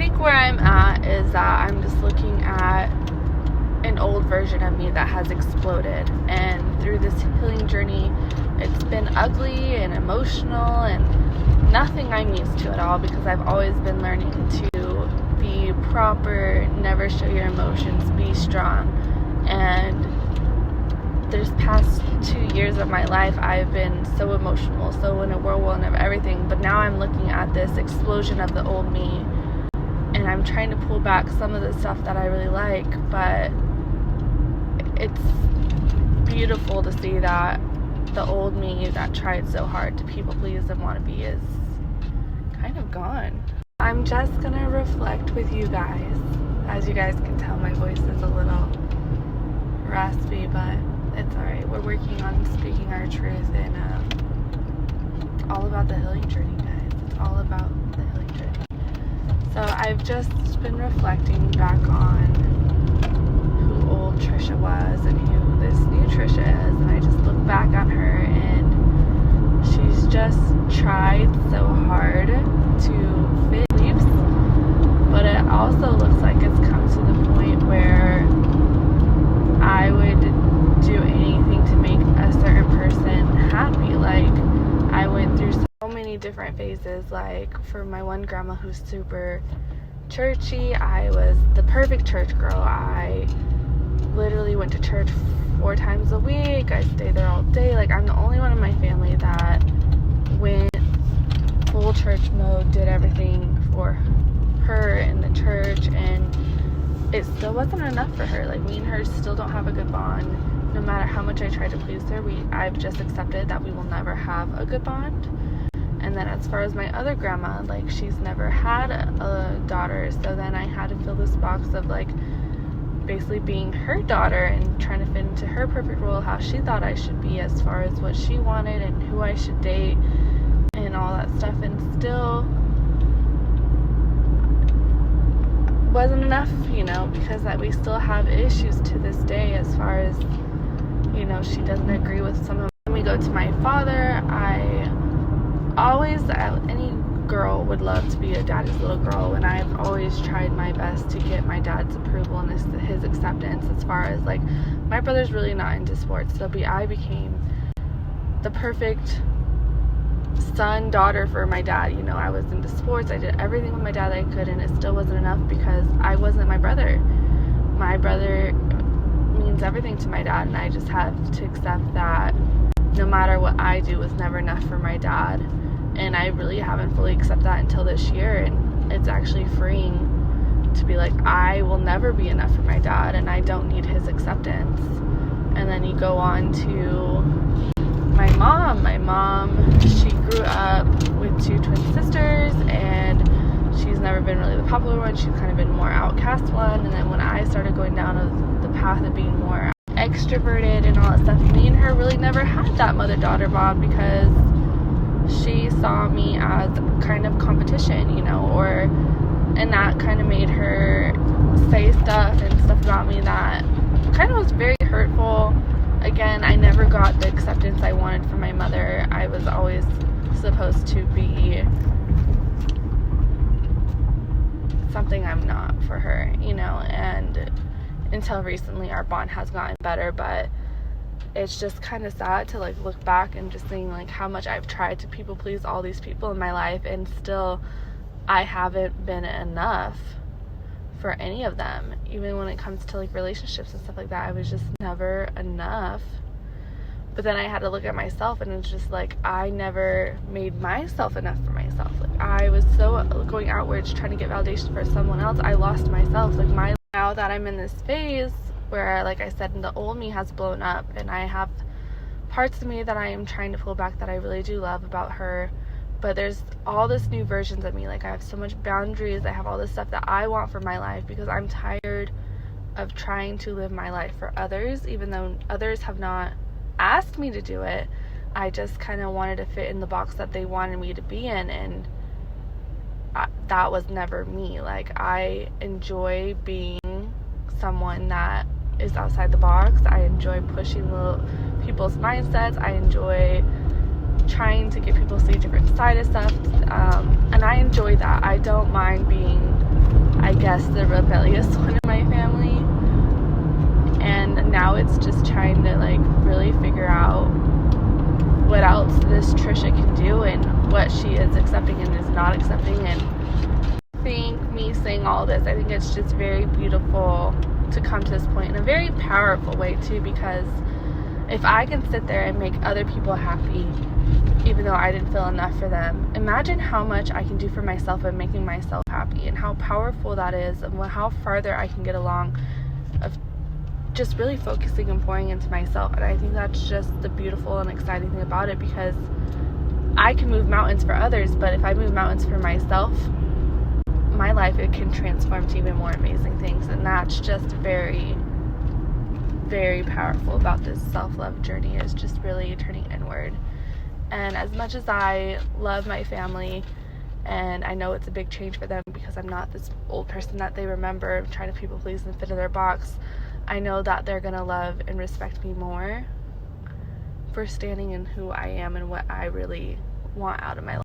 think where I'm at is that I'm just looking at an old version of me that has exploded, and through this healing journey it's been ugly and emotional and nothing I'm used to at all, because I've always been learning to be proper, never show your emotions, be strong. And this past 2 years of my life I've been so emotional, so in a whirlwind of everything, but now I'm looking at this explosion of the old me and I'm trying to pull back some of the stuff that I really like. But it's beautiful to see that the old me that tried so hard to people please and want to be is kind of gone. I'm just gonna reflect with you guys. As you guys can tell, my voice is a little raspy, but it's alright. We're working on speaking our truth, and it's all about the healing journey, guys. It's all about the healing journey. So I've just been reflecting back on who old Trisha was and who this new Trisha is, and I just look back on her and she's just tried so hard to fit beliefs, but it also looks like it's come to the point where I would do anything to make a certain person happy. Like, I went through so many different phases. Like, for my one grandma who's super churchy, I was the perfect church girl. I literally went to church 4 times a week. I stayed there all day. Like, I'm the only one in my family that went full church mode, did everything for her in the church, and it still wasn't enough for her. Like, me and her still don't have a good bond. No matter how much I try to please her, I've just accepted that we will never have a good bond. And then as far as my other grandma, like, she's never had a daughter, so then I had to fill this box of, like, basically being her daughter and trying to fit into her perfect role, how she thought I should be as far as what she wanted and who I should date and all that stuff, and still wasn't enough, you know, because that we still have issues to this day as far as, you know, she doesn't agree with some of. When we go to my father, any girl would love to be a daddy's little girl, and I've always tried my best to get my dad's approval and his acceptance as far as, like, my brother's really not into sports, so I became the perfect son, daughter for my dad. You know, I was into sports, I did everything with my dad that I could, and it still wasn't enough because I wasn't my brother. My brother means everything to my dad, and I just have to accept that no matter what I do was never enough for my dad. And I really haven't fully accepted that until this year, and it's actually freeing to be like, I will never be enough for my dad, and I don't need his acceptance. And then you go on to my mom. My mom, she grew up with 2 twin sisters, and she's never been really the popular one. She's kind of been more outcast one. And then when I started going down the path of being more extroverted and all that stuff, me and her really never had that mother-daughter bond, because she saw me as kind of competition, you know, and that kind of made her say stuff about me that kind of was very hurtful. Again, I never got the acceptance I wanted from my mother. I was always supposed to be something I'm not for her, you know, and until recently our bond has gotten better, but it's just kind of sad to, like, look back and just think, like, how much I've tried to people please all these people in my life, and still I haven't been enough for any of them. Even when it comes to, like, relationships and stuff like that, I was just never enough. But then I had to look at myself, and it's just like, I never made myself enough for myself. Like, I was so going outwards trying to get validation for someone else, I lost myself. Like, now that I'm in this phase where, like I said, the old me has blown up, and I have parts of me that I am trying to pull back that I really do love about her, but there's all this new versions of me. Like, I have so much boundaries, I have all this stuff that I want for my life, because I'm tired of trying to live my life for others, even though others have not asked me to do it. I just kind of wanted to fit in the box that they wanted me to be in, and that was never me. Like, I enjoy being someone that is outside the box. I enjoy pushing little people's mindsets. I enjoy trying to get people to see a different side of stuff, and I enjoy that. I don't mind being guess, the rebellious one in my family. And now it's just trying to like really figure out what else this Trisha can do and what she is accepting and is not accepting. And I think me saying all this, I think it's just very beautiful to come to this point in a very powerful way too, because if I can sit there and make other people happy even though I didn't feel enough for them, imagine how much I can do for myself and making myself happy, and how powerful that is, and how farther I can get along of just really focusing and pouring into myself. And I think that's just the beautiful and exciting thing about it, because I can move mountains for others, but if I move mountains for myself, my life, it can transform to even more amazing things. And that's just very, very powerful about this self-love journey, is just really turning inward. And as much as I love my family, and I know it's a big change for them because I'm not this old person that they remember trying to people please and fit in their box, I know that they're gonna love and respect me more for standing in who I am and what I really want out of my life.